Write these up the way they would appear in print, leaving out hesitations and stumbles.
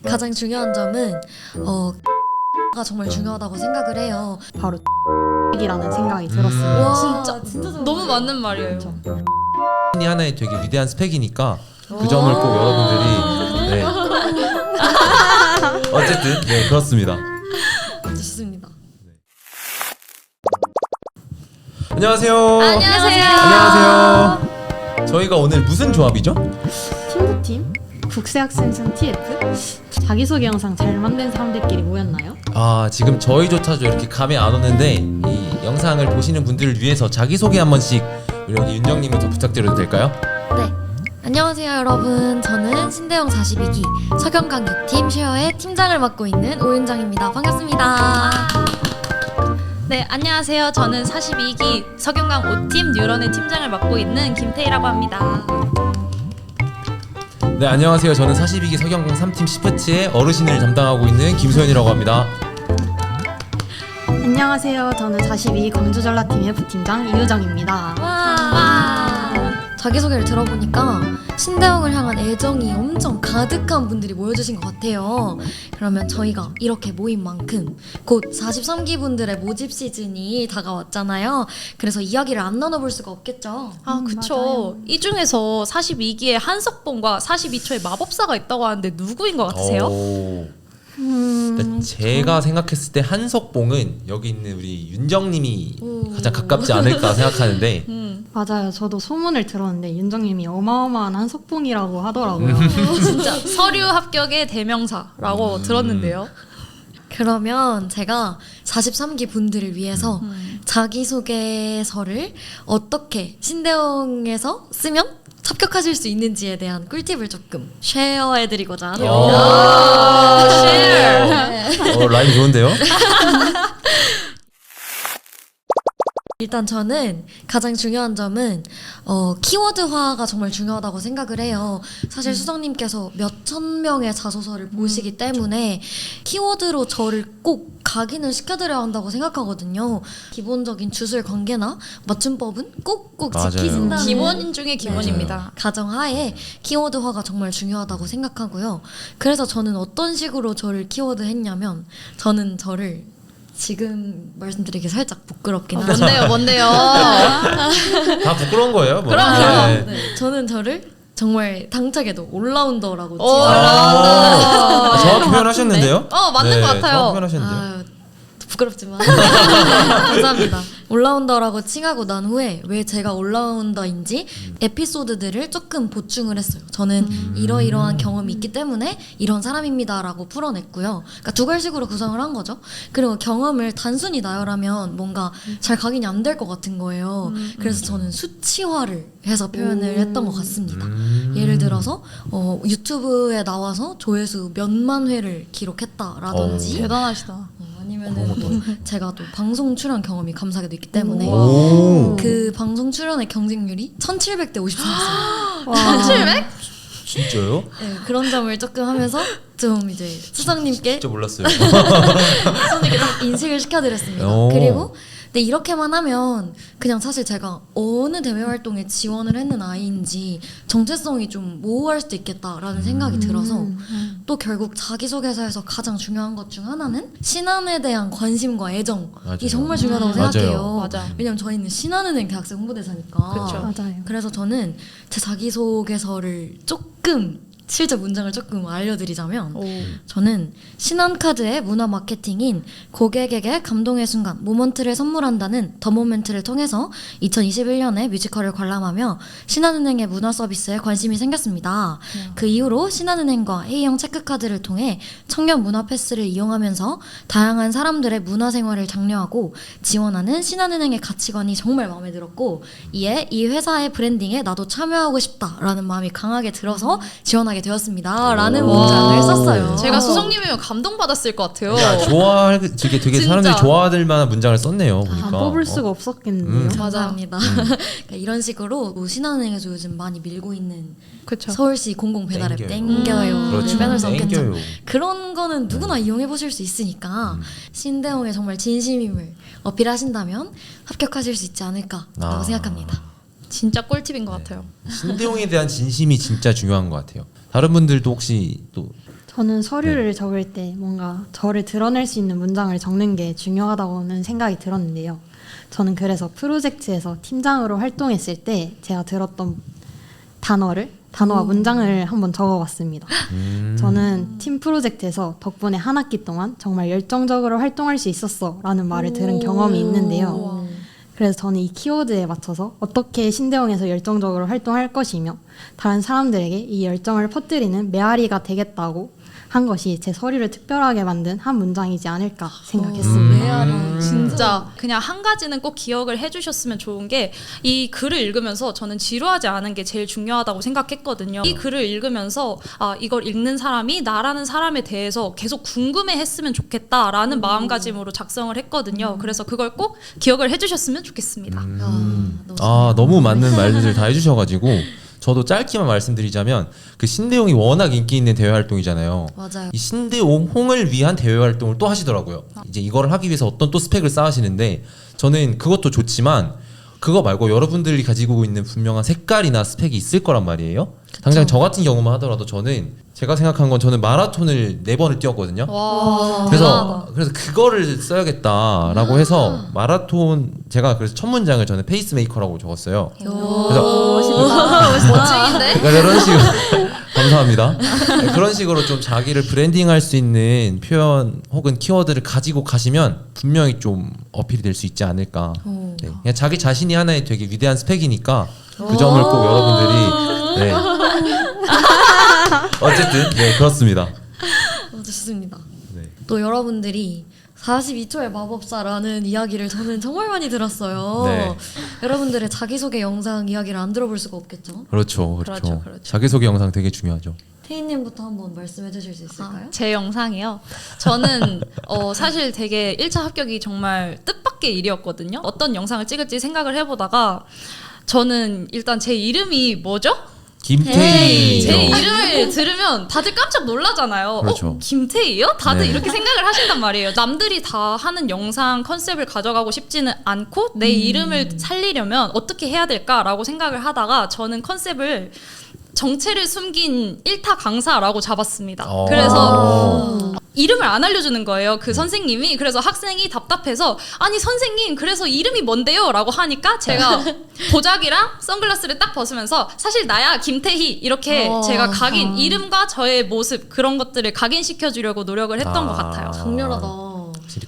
가장 중요한 점은 가 정말 중요하다고 생각을 해요. 바로 이라는 생각이 들었어요. 와, 진짜 좋은 너무 말이에요. 맞는 말이에요. 이 하나의 되게 위대한 스펙이니까 그 점을 꼭 여러분들이 네. 어쨌든 네 그렇습니다. 좋습니다. 안녕하세요. 안녕하세요. 저희가 오늘 무슨 조합이죠? 팀부팀 국세학생상 TF 자기소개 영상 잘 만든 사람들끼리 모였나요? 아 지금 저희조차도 이렇게 감이 안 오는데 이 영상을 보시는 분들을 위해서 자기소개 한 번씩 우리 여기 윤정님부터 부탁드려도 될까요? 네. 안녕하세요 여러분. 저는 신대영 42기 서경강 6팀 쉐어의 팀장을 맡고 있는 오윤정입니다. 반갑습니다. 네, 안녕하세요. 저는 42기 석영강 5팀 뉴런의 팀장을 맡고 있는 김태희라고 합니다. 네 안녕하세요. 저는 42기 서경강 3팀 시프트의 어르신을 담당하고 있는 김소연이라고 합니다. 안녕하세요. 저는 42 광주전라팀 F팀장 이유정입니다. 와. 자기소개를 들어보니까 신대영을 향한 애정이 엄청 가득한 분들이 모여주신 것 같아요. 그러면 저희가 이렇게 모인 만큼 곧 43기 분들의 모집 시즌이 다가왔잖아요. 그래서 이야기를 안 나눠볼 수가 없겠죠. 아, 그쵸. 맞아요. 이 중에서 42기에 한석봉과 42초의 마법사가 있다고 하는데 누구인 것 같으세요? 일단 제가 생각했을 때 한석봉은 여기 있는 우리 윤정님이 가장 가깝지 않을까 생각하는데 맞아요. 저도 소문을 들었는데 윤정님이 어마어마한 한석봉이라고 하더라고요. 진짜 서류 합격의 대명사라고 들었는데요. 그러면 제가 43기 분들을 위해서 자기소개서를 어떻게 신대영에서 쓰면 합격하실 수 있는지에 대한 꿀팁을 조금 쉐어해드리고자 합니다. 라임 좋은데요? 일단 저는 가장 중요한 점은 키워드화가 정말 중요하다고 생각을 해요. 사실 수정님께서 몇천 명의 자소서를 보시기 때문에 키워드로 저를 꼭 각인을 시켜드려야 한다고 생각하거든요. 기본적인 주술 관계나 맞춤법은 꼭꼭 맞아요. 지키신다는 기본 중에 기본입니다. 가정하에 키워드화가 정말 중요하다고 생각하고요. 그래서 저는 어떤 식으로 저를 키워드 했냐면 저는 저를 지금 말씀드리기 살짝 부끄럽긴 한데 뭔데요? 다 부끄러운 거예요? 뭐. 그럼. 네, 저는 저를 정말 당차게도 올라운더라고 정확히 표현하셨는데요? 맞는 것 같아요. 정확히 표현하셨는데요? 아유, 부끄럽지만 감사합니다. 올라운더라고 칭하고 난 후에 왜 제가 올라운더인지 에피소드들을 조금 보충을 했어요. 저는 이러이러한 경험이 있기 때문에 이런 사람입니다라고 풀어냈고요. 그러니까 두 갈식으로 구성을 한 거죠. 그리고 경험을 단순히 나열하면 뭔가 잘 각인이 안 될 것 같은 거예요. 그래서 저는 수치화를 해서 표현을 했던 것 같습니다. 예를 들어서 유튜브에 나와서 조회수 몇만 회를 기록했다라든지 대단하시다. 아니면은 뭐 제가 또 방송 출연 경험이 감사하게도 있기 때문에 오. 그 방송 출연의 경쟁률이 1700대 53이었어요. 1700? 진짜요? 네, 그런 점을 조금 하면서 좀 이제 수정님께 진짜 몰랐어요. 인식을 시켜드렸습니다. 오. 그리고 근데 이렇게만 하면 그냥 사실 제가 어느 대외 활동에 지원을 했는 아이인지 정체성이 좀 모호할 수도 있겠다라는 생각이 들어서 또 결국 자기소개서에서 가장 중요한 것 중 하나는 신한에 대한 관심과 애정이 맞아요. 정말 중요하다고 맞아요. 생각해요. 맞아. 왜냐면 저희는 신한은행 대학생 홍보대사니까. 그쵸. 맞아요. 그래서 저는 제 자기소개서를 조금 실제 문장을 조금 알려드리자면 저는 신한카드의 문화 마케팅인 고객에게 감동의 순간 모먼트를 선물한다는 더 모멘트를 통해서 2021년에 뮤지컬을 관람하며 신한은행의 문화 서비스에 관심이 생겼습니다. 그 이후로 신한은행과 A형 체크카드를 통해 청년 문화 패스를 이용하면서 다양한 사람들의 문화 생활을 장려하고 지원하는 신한은행의 가치관이 정말 마음에 들었고 이에 이 회사의 브랜딩에 나도 참여하고 싶다라는 마음이 강하게 들어서 지원하게 되었습니다라는 문장을 썼어요. 제가 수정님이면 감동받았을 것 같아요. 야, 되게 진짜. 사람들이 좋아할 만한 문장을 썼네요. 보니까. 안 뽑을 수가 없었겠네요. 감사합니다. 그러니까 이런 식으로 뭐 신한은행에서 요즘 많이 밀고 있는 그쵸. 서울시 공공 배달앱 땡겨요. 땡겨요. 그렇죠. 배달 선택 땡겨요. 그런 거는 누구나 이용해 보실 수 있으니까 신대영의 정말 진심임을 어필하신다면 합격하실 수 있지 않을까라고 생각합니다. 진짜 꿀팁인 것 같아요. 신대용에 대한 진심이 진짜 중요한 것 같아요. 다른 분들도 혹시 또 저는 서류를 적을 때 뭔가 저를 드러낼 수 있는 문장을 적는 게 중요하다고는 생각이 들었는데요. 저는 그래서 프로젝트에서 팀장으로 활동했을 때 제가 들었던 단어와 문장을 한번 적어봤습니다. 저는 팀 프로젝트에서 덕분에 한 학기 동안 정말 열정적으로 활동할 수 있었어 라는 말을 들은 경험이 있는데요. 그래서 저는 이 키워드에 맞춰서 어떻게 신대용에서 열정적으로 활동할 것이며 다른 사람들에게 이 열정을 퍼뜨리는 메아리가 되겠다고 한 것이 제 서류를 특별하게 만든 한 문장이지 않을까 생각했습니다. 진짜 그냥 한 가지는 꼭 기억을 해주셨으면 좋은 게 이 글을 읽으면서 저는 지루하지 않은 게 제일 중요하다고 생각했거든요. 이 글을 읽으면서 이걸 읽는 사람이 나라는 사람에 대해서 계속 궁금해했으면 좋겠다라는 마음가짐으로 작성을 했거든요. 그래서 그걸 꼭 기억을 해주셨으면 좋겠습니다. 너무 맞는 말들 다 해주셔가지고 저도 짧게만 말씀드리자면 그 신대용이 워낙 인기 있는 대외 활동이잖아요. 맞아요. 이 신대용을 위한 대외 활동을 또 하시더라고요. 이제 이거를 하기 위해서 어떤 또 스펙을 쌓으시는데 저는 그것도 좋지만 그거 말고 여러분들이 가지고 있는 분명한 색깔이나 스펙이 있을 거란 말이에요. 당장 저 같은 경우만 하더라도 제가 생각한 건 저는 마라톤을 4번을 뛰었거든요. 와, 그래서 그거를 써야겠다라고 해서 마라톤 제가 그래서 첫 문장을 저는 페이스메이커라고 적었어요. 멋쟁인데? 그러니까 이런 식으로 감사합니다. 네, 그런 식으로 좀 자기를 브랜딩할 수 있는 표현 혹은 키워드를 가지고 가시면 분명히 좀 어필이 될 수 있지 않을까. 네, 그냥 자기 자신이 하나의 되게 위대한 스펙이니까 그 점을 꼭 여러분들이 네. 어쨌든 네 그렇습니다. 좋습니다. 네. 또 여러분들이 42초의 마법사라는 이야기를 저는 정말 많이 들었어요. 네. 여러분들의 자기소개 영상 이야기를 안 들어볼 수가 없겠죠. 그렇죠. 그렇죠. 자기소개 영상 되게 중요하죠. 태희님부터 한번 말씀해 주실 수 있을까요? 제 영상이요. 저는 사실 되게 1차 합격이 정말 뜻밖의 일이었거든요. 어떤 영상을 찍을지 생각을 해보다가 저는 일단 제 이름이 뭐죠? 김태희. 제 이름을 들으면 다들 깜짝 놀라잖아요. 그렇죠. 김태희요? 다들 네. 이렇게 생각을 하신단 말이에요. 남들이 다 하는 영상 컨셉을 가져가고 싶지는 않고 내 이름을 살리려면 어떻게 해야 될까라고 생각을 하다가 저는 컨셉을 정체를 숨긴 1타 강사라고 잡았습니다. 그래서 이름을 안 알려주는 거예요. 그 선생님이. 그래서 학생이 답답해서 아니 선생님 그래서 이름이 뭔데요? 라고 하니까 제가 보자기랑 선글라스를 딱 벗으면서 사실 나야 김태희 이렇게 제가 각인 이름과 저의 모습 그런 것들을 각인시켜 주려고 노력을 했던 것 같아요. 강렬하다.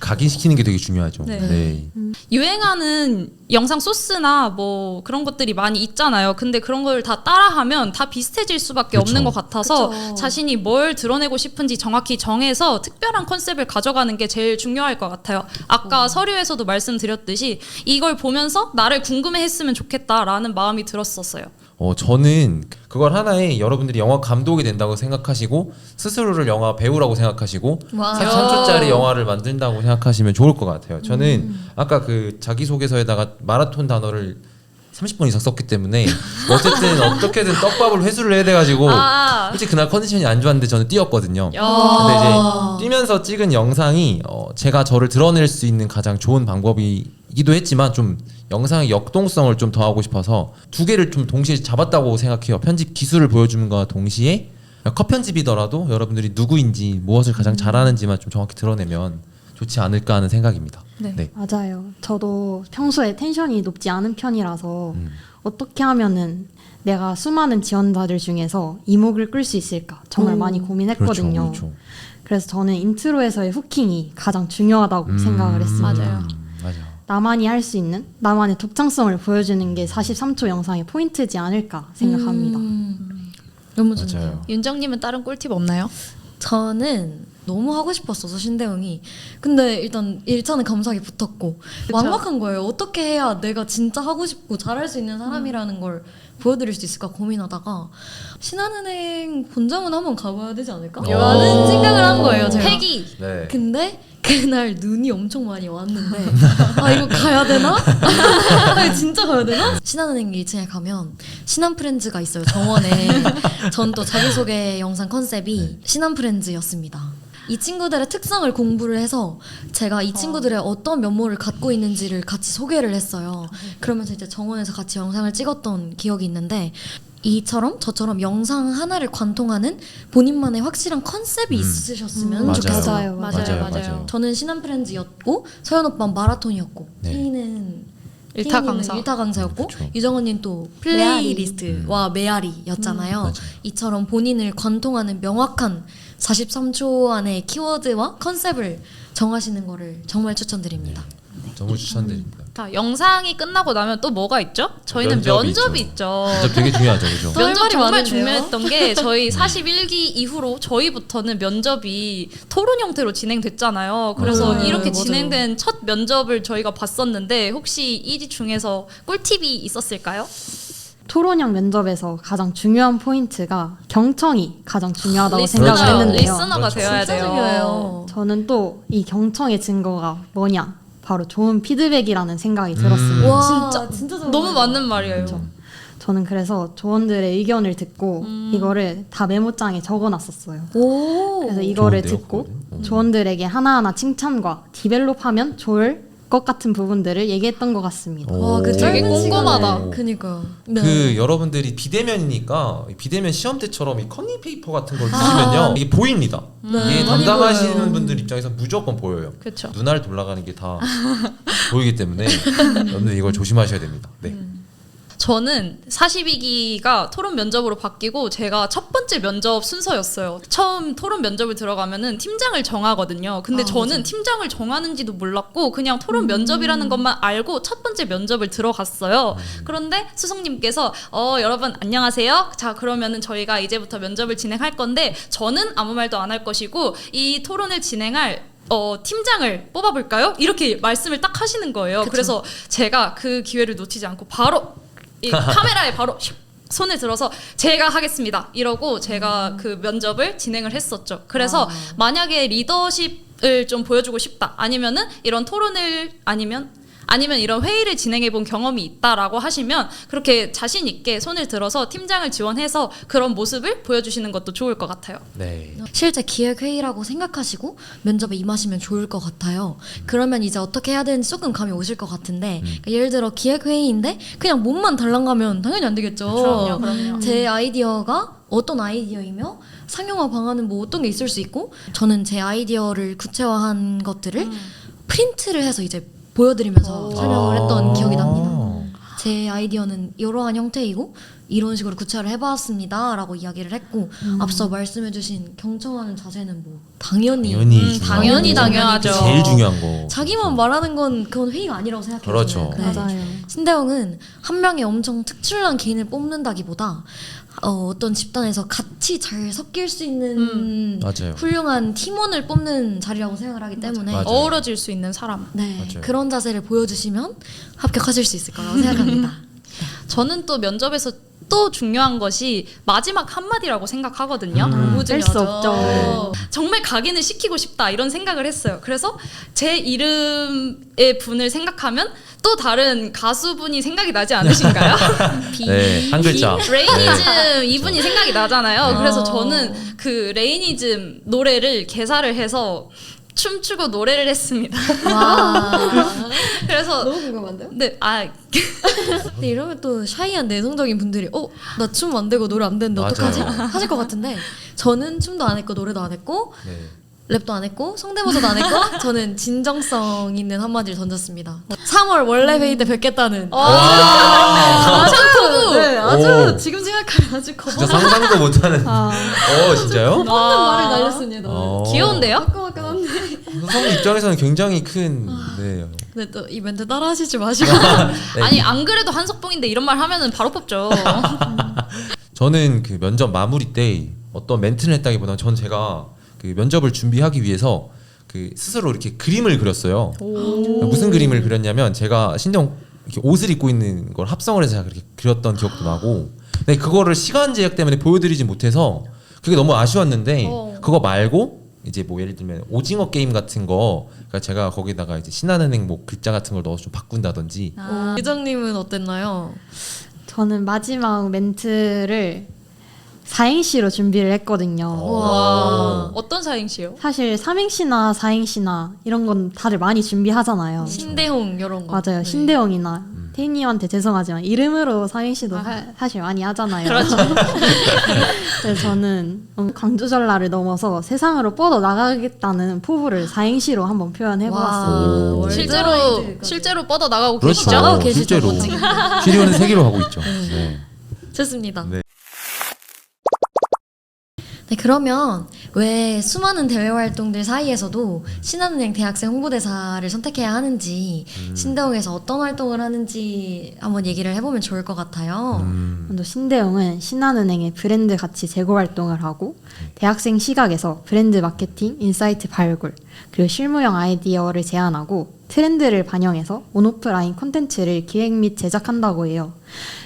각인시키는 게 되게 중요하죠. 네. 네. 유행하는 영상 소스나 뭐 그런 것들이 많이 있잖아요. 근데 그런 걸 다 따라하면 다 비슷해질 수밖에 그쵸. 없는 것 같아서 그쵸. 자신이 뭘 드러내고 싶은지 정확히 정해서 특별한 컨셉을 가져가는 게 제일 중요할 것 같아요. 아까 서류에서도 말씀드렸듯이 이걸 보면서 나를 궁금해했으면 좋겠다라는 마음이 들었었어요. 저는 그걸 하나의 여러분들이 영화 감독이 된다고 생각하시고 스스로를 영화 배우라고 생각하시고 와. 43초짜리 영화를 만든다고 생각하시면 좋을 것 같아요. 저는 아까 그 자기소개서에다가 마라톤 단어를 30분 이상 썼기 때문에 어쨌든 어떻게든 떡밥을 회수를 해야 돼가지고 솔직히 그날 컨디션이 안 좋았는데 저는 뛰었거든요. 근데 이제 뛰면서 찍은 영상이 제가 저를 드러낼 수 있는 가장 좋은 방법이기도 했지만 좀 영상의 역동성을 좀 더하고 싶어서 두 개를 좀 동시에 잡았다고 생각해요. 편집 기술을 보여주는 것과 동시에 컷 편집이더라도 여러분들이 누구인지 무엇을 가장 잘하는지만 좀 정확히 드러내면 좋지 않을까 하는 생각입니다. 네. 맞아요. 저도 평소에 텐션이 높지 않은 편이라서 어떻게 하면은 내가 수많은 지원자들 중에서 이목을 끌 수 있을까 정말 많이 고민했거든요. 그렇죠. 그래서 저는 인트로에서의 후킹이 가장 중요하다고 생각을 했습니다. 맞아요. 맞아요. 나만이 할 수 있는 나만의 독창성을 보여주는 게 43초 영상의 포인트지 않을까 생각합니다. 너무 좋네요. 맞아요. 윤정님은 다른 꿀팁 없나요? 저는 너무 하고 싶었어서 신대용이. 근데 일단 1차는 감사하게 붙었고 막막한 거예요. 어떻게 해야 내가 진짜 하고 싶고 잘할 수 있는 사람이라는 걸 보여드릴 수 있을까 고민하다가 신한은행 본점은 한번 가봐야 되지 않을까? 라는 생각을 한 거예요. 제가. 패기. 네. 근데 그날 눈이 엄청 많이 왔는데 이거 가야 되나? 진짜 가야 되나? 신한은행 1층에 가면 신한프렌즈가 있어요. 정원에. 전 또 자기소개 영상 컨셉이 신한프렌즈였습니다. 이 친구들의 특성을 공부를 해서 제가 이 친구들의 어떤 면모를 갖고 있는지를 같이 소개를 했어요. 그러면서 이제 정원에서 같이 영상을 찍었던 기억이 있는데 이처럼 저처럼 영상 하나를 관통하는 본인만의 확실한 컨셉이 있으셨으면 맞아요. 좋겠어요. 맞아요. 저는 신한 프렌즈였고 서현 오빠는 마라톤이었고 네. T는 일타 강사. 일타 강사였고 그쵸. 유정언니는 또 플레이리스트와 메아리였잖아요. 맞아요. 이처럼 본인을 관통하는 명확한 43초 안에 키워드와 컨셉을 정하시는 거를 정말 추천드립니다. 너무 추천드립니다. 자, 영상이 끝나고 나면 또 뭐가 있죠? 저희는 면접이 면접이 있죠. 있죠. 진짜 되게 중요하죠, 그죠? 할 면접 말이 정말 많은데요? 중요했던 게 저희 41기 이후로 저희부터는 면접이 토론 형태로 진행됐잖아요. 그래서 맞아요. 이렇게 맞아요. 진행된 첫 면접을 저희가 봤었는데 혹시 이 중에서 꿀팁이 있었을까요? 토론형 면접에서 가장 중요한 포인트가 경청이 가장 중요하다고 생각을 그렇죠. 했는데요. 리스너가 그렇죠. 되어야 진짜 돼요. 중요해요. 저는 또 이 경청의 증거가 뭐냐? 바로 좋은 피드백이라는 생각이 들었습니다. 와 진짜 잘 너무 말해요. 맞는 말이에요. 저는 그래서 조원들의 의견을 듣고 이거를 다 메모장에 적어놨었어요. 오. 그래서 이거를 좋은데요, 듣고 그거는? 조원들에게 하나하나 칭찬과 디벨롭하면 좋을 것 같은 부분들을 얘기했던 것 같습니다. 와, 그 되게 짧은 꼼꼼하다. 시간에. 그니까요. 네. 그 여러분들이 비대면이니까 비대면 시험 때처럼 이 커닝페이퍼 같은 걸 주시면요 이게 보입니다. 이게 많이 담당하시는 보여요. 분들 입장에서 무조건 보여요. 그렇죠. 눈알 돌아가는 게 다 보이기 때문에 여러분들 이걸 조심하셔야 됩니다. 네. 저는 42기가 토론 면접으로 바뀌고 제가 첫 번째 면접 순서였어요. 처음 토론 면접을 들어가면은 팀장을 정하거든요. 근데 저는 맞아요. 팀장을 정하는지도 몰랐고 그냥 토론 면접이라는 것만 알고 첫 번째 면접을 들어갔어요. 그런데 수석님께서 여러분 안녕하세요. 자 그러면은 저희가 이제부터 면접을 진행할 건데 저는 아무 말도 안 할 것이고 이 토론을 진행할 팀장을 뽑아볼까요? 이렇게 말씀을 딱 하시는 거예요. 그쵸. 그래서 제가 그 기회를 놓치지 않고 바로 이 카메라에 바로 슉 손을 들어서 제가 하겠습니다. 이러고 제가 그 면접을 진행을 했었죠. 그래서 만약에 리더십을 좀 보여주고 싶다. 아니면은 이런 토론을 아니면 이런 회의를 진행해 본 경험이 있다라고 하시면 그렇게 자신 있게 손을 들어서 팀장을 지원해서 그런 모습을 보여주시는 것도 좋을 것 같아요. 네. 실제 기획회의라고 생각하시고 면접에 임하시면 좋을 것 같아요. 그러면 이제 어떻게 해야 되는지 조금 감이 오실 것 같은데 그러니까 예를 들어 기획회의인데 그냥 몸만 달랑가면 당연히 안 되겠죠. 그럼요. 제 아이디어가 어떤 아이디어이며 상용화 방안은 뭐 어떤 게 있을 수 있고 저는 제 아이디어를 구체화한 것들을 프린트를 해서 이제 보여드리면서 설명을 했던 기억이 납니다. 제 아이디어는 이러한 형태이고 이런 식으로 구체화를 해봤습니다 라고 이야기를 했고 앞서 말씀해주신 경청하는 자세는 뭐 당연히 당연히 당연하죠. 제일 중요한 거. 자기만 말하는 건 그건 회의가 아니라고 생각해요. 그렇죠. 저는. 네. 맞아요. 신대영은 한 명의 엄청 특출난 개인을 뽑는다기보다 어떤 집단에서 같이 잘 섞일 수 있는 맞아요. 훌륭한 팀원을 뽑는 자리라고 생각을 하기 때문에 맞아요. 어우러질 수 있는 사람. 네, 맞아요. 그런 자세를 보여주시면 합격하실 수 있을 거라고 생각합니다. 저는 또 면접에서 또 중요한 것이 마지막 한마디라고 생각하거든요. 뺄 수 없죠. 네. 정말 각인을 시키고 싶다 이런 생각을 했어요. 그래서 제 이름의 분을 생각하면 또 다른 가수분이 생각이 나지 않으신가요? 네, 한 글자. 레이니즘 이분이 생각이 나잖아요. 그래서 저는 그 레이니즘 노래를 개사를 해서 춤추고 노래를 했습니다. 와, 그래서 너무 궁금한데요? 네, 근데 이러면 또 샤이한 내성적인 분들이 나 춤 안 되고 노래 안 되는데 어떡하지? 맞아요. 하실 것 같은데 저는 춤도 안 했고 노래도 안 했고 네. 랩도 안 했고 성대모사도 안 했고 저는 진정성 있는 한마디를 던졌습니다. 3월 원래 회의 때 뵙겠다는. 네, 아주 오. 지금 생각하면 아주 진짜 거북한 상상도 못하는. 진짜요? 말을 날렸습니다. 귀여운데요? 화끈화끈한데. 수성 입장에서는 굉장히 큰. 네. 근데 또 이 멘트 따라하시지 마시고. 네. 아니 안 그래도 한석봉인데 이런 말 하면은 바로 뽑죠. 저는 그 면접 마무리 때 어떤 멘트를 했다기보다는 전 제가 그 면접을 준비하기 위해서 그 스스로 이렇게 그림을 그렸어요. 무슨 그림을 그렸냐면 제가 신정 이렇게 옷을 입고 있는 걸 합성을 해서 제가 그렇게 그렸던 기억도 나고, 근데 그거를 시간 제약 때문에 보여드리지 못해서 그게 너무 아쉬웠는데 그거 말고 이제 뭐 예를 들면 오징어 게임 같은 거, 그러니까 제가 거기다가 이제 신한은행 뭐 글자 같은 걸 넣어서 좀 바꾼다든지. 유정님은 어땠나요? 저는 마지막 멘트를 사행시로 준비를 했거든요. 와. 어떤 사행시요? 사실 삼행시나 사행시나 이런 건 다들 많이 준비하잖아요. 신대홍 이런 거. 맞아요. 네. 신대영이나 태희님한테 죄송하지만 이름으로 사행시도 사실 많이 하잖아요. 그렇죠. 그래서 저는 광주 전라를 넘어서 세상으로 뻗어 나가겠다는 포부를 사행시로 한번 표현해보았습니다. 오. 실제로 뻗어 나가고 그렇죠. 계시죠? 나가고 계시죠, 실제로 멋지게. 시리오는 세계로 가고 있죠. 네. 좋습니다. 네. 네, 그러면 왜 수많은 대외 활동들 사이에서도 신한은행 대학생 홍보대사를 선택해야 하는지, 신대용에서 어떤 활동을 하는지 한번 얘기를 해보면 좋을 것 같아요. 먼저 신대용은 신한은행의 브랜드 가치 제고 활동을 하고 대학생 시각에서 브랜드 마케팅, 인사이트 발굴, 그리고 실무형 아이디어를 제안하고 트렌드를 반영해서 온오프라인 콘텐츠를 기획 및 제작한다고 해요.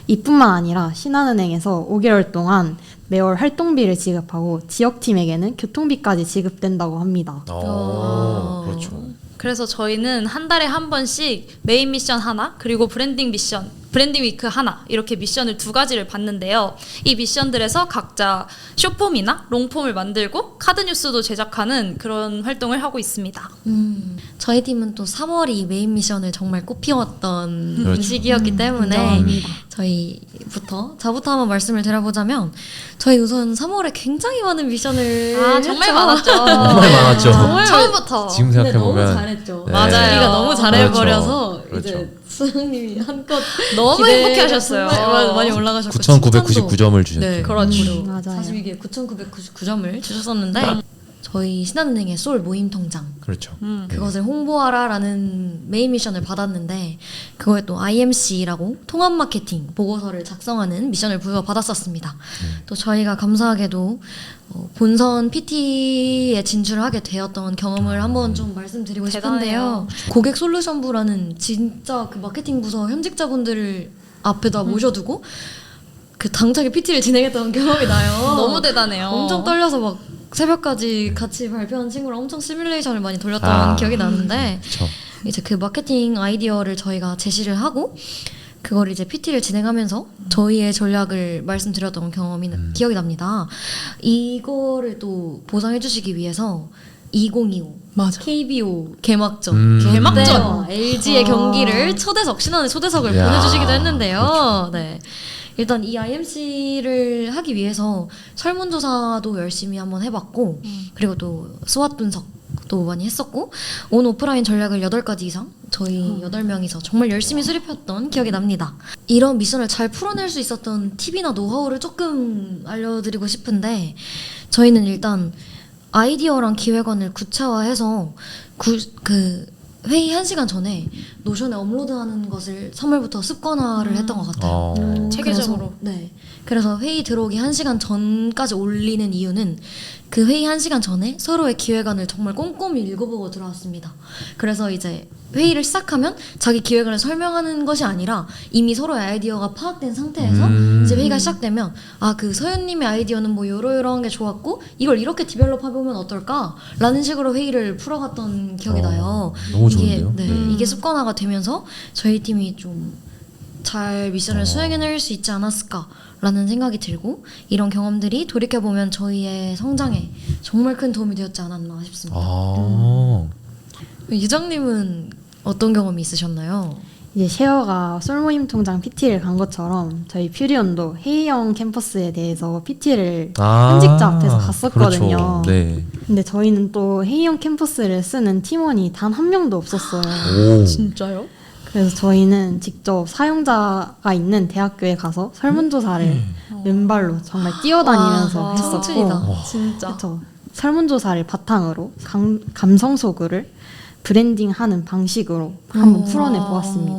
이뿐만 아니라 신한은행에서 5개월 동안 매월 활동비를 지급하고 지역팀에게는 교통비까지 지급된다고 합니다. 그렇죠. 그래서 저희는 한 달에 한 번씩 메인 미션 하나 그리고 브랜딩 위크 하나 이렇게 미션을 2가지를 받는데요. 이 미션들에서 각자 쇼폼이나 롱폼을 만들고 카드 뉴스도 제작하는 그런 활동을 하고 있습니다. 저희 팀은 또 3월이 메인 미션을 정말 꽃피웠던 그렇죠. 시기였기 때문에 인정합니다. 저부터 한번 말씀을 드려보자면 저희 우선 3월에 굉장히 많은 미션을 정말 했죠. 많았죠. 정말 많았죠. 처음부터. 지금 근데 생각해보면 너무 잘했죠. 네. 맞아요. 우리가 너무 잘해버려서 그렇죠. 이제 수영님이 한껏 너무 기대가 행복해하셨어요. 정말 많이 올라가셨고 9,999점을 주셨죠. 네, 그렇죠. 맞아요. 42개 9,999점을 주셨었는데 저희 신한은행의 솔 모임 통장 그렇죠. 그것을 홍보하라라는 메인 미션을 받았는데 그거에 또 IMC라고 통합 마케팅 보고서를 작성하는 미션을 부여받았었습니다. 또 저희가 감사하게도 본선 PT에 진출을 하게 되었던 경험을 한번 좀 말씀드리고 대단해요. 싶은데요. 고객 솔루션부라는 진짜 그 마케팅 부서 현직자분들을 앞에다 모셔두고 그 당차게 PT를 진행했던 경험이 나요. 너무 대단해요. 엄청 떨려서 막 새벽까지 같이 발표한 친구랑 엄청 시뮬레이션을 많이 돌렸던 기억이 나는데 그렇죠. 이제 그 마케팅 아이디어를 저희가 제시를 하고 그걸 이제 PT를 진행하면서 저희의 전략을 말씀드렸던 기억이 납니다. 이거를 또 보상해 주시기 위해서 2025 KBO 개막전 개막전? LG의 경기를 신한은행 초대석을 야. 보내주시기도 했는데요. 네. 일단 이 IMC를 하기 위해서 설문조사도 열심히 한번 해봤고 그리고 또 스왓 분석도 많이 했었고 온 오프라인 전략을 8가지 이상 저희 8명이서 정말 열심히 수립했던 기억이 납니다. 이런 미션을 잘 풀어낼 수 있었던 팁이나 노하우를 조금 알려드리고 싶은데 저희는 일단 아이디어랑 기획안을 구체화해서 회의 1시간 전에 노션에 업로드하는 것을 3월부터 습관화를 했던 것 같아요. 체계적으로. 그래서 회의 들어오기 1시간 전까지 올리는 이유는 그 회의 1시간 전에 서로의 기획안을 정말 꼼꼼히 읽어보고 들어왔습니다. 그래서 이제 회의를 시작하면 자기 기획안을 설명하는 것이 아니라 이미 서로의 아이디어가 파악된 상태에서 이제 회의가 시작되면 그 서현님의 아이디어는 뭐 요러요러한 게 좋았고 이걸 이렇게 디벨롭 해보면 어떨까? 라는 식으로 회의를 풀어갔던 기억이 나요. 너무 좋은데요? 이게 습관화가 되면서 저희 팀이 좀 잘 미션을 수행해낼 수 있지 않았을까라는 생각이 들고 이런 경험들이 돌이켜보면 저희의 성장에 정말 큰 도움이 되었지 않았나 싶습니다. 유정님은 어떤 경험이 있으셨나요? 이제 셰어가 솔모임 통장 PT를 간 것처럼 저희 퓨리온도 회의형 캠퍼스에 대해서 PT를 현직자 앞에서 갔었거든요. 그렇죠. 네. 근데 저희는 또 회의형 캠퍼스를 쓰는 팀원이 단 한 명도 없었어요. 오. 진짜요? 그래서 저희는 직접 사용자가 있는 대학교에 가서 설문조사를 맨발로 정말 뛰어다니면서 했었고 진짜. 그렇죠. 설문조사를 바탕으로 감성 소구를 브랜딩하는 방식으로 한번 풀어내 보았습니다.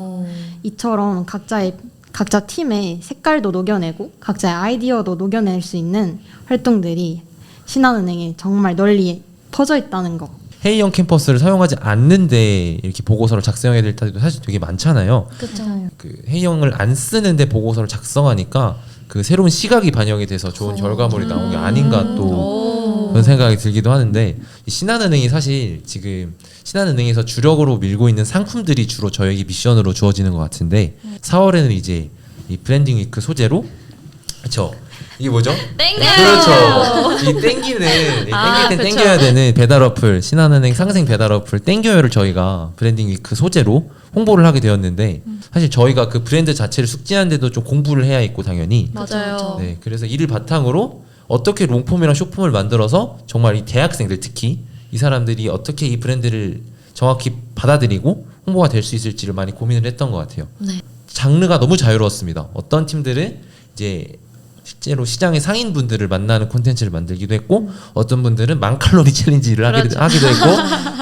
이처럼 각자 팀의 색깔도 녹여내고 각자의 아이디어도 녹여낼 수 있는 활동들이 신한은행에 정말 널리 퍼져 있다는 거. 회의형 캠퍼스를 사용하지 않는데 이렇게 보고서를 작성해야 될 때도 사실 되게 많잖아요. 그렇죠. 그 회의형을 안 쓰는데 보고서를 작성하니까 그 새로운 시각이 반영이 돼서 좋은 결과물이 나온 게 아닌가 또 그런 생각이 들기도 하는데 이 신한은행이 사실 지금 신한은행에서 주력으로 밀고 있는 상품들이 주로 저에게 미션으로 주어지는 것 같은데 4월에는 이제 이 브랜딩 위크 소재로 그렇죠. 이게 뭐죠? 땡겨요. 그렇죠. 이 땡기는 이 아, 땡길 때 그쵸. 땡겨야 되는 배달 어플 신한은행 상생 배달 어플 땡겨요를 저희가 브랜딩 위크 소재로 홍보를 하게 되었는데 사실 저희가 그 브랜드 자체를 숙지하는데도 좀 공부를 해야 있고 당연히 맞아요. 네 그래서 이를 바탕으로 어떻게 롱폼이랑 숏폼을 만들어서 정말 이 대학생들 특히 이 사람들이 어떻게 이 브랜드를 정확히 받아들이고 홍보가 될 수 있을지를 많이 고민을 했던 것 같아요. 네. 장르가 너무 자유로웠습니다. 어떤 팀들은 이제 실제로 시장의 상인분들을 만나는 콘텐츠를 만들기도 했고 어떤 분들은 만칼로리 챌린지를 하기도 했고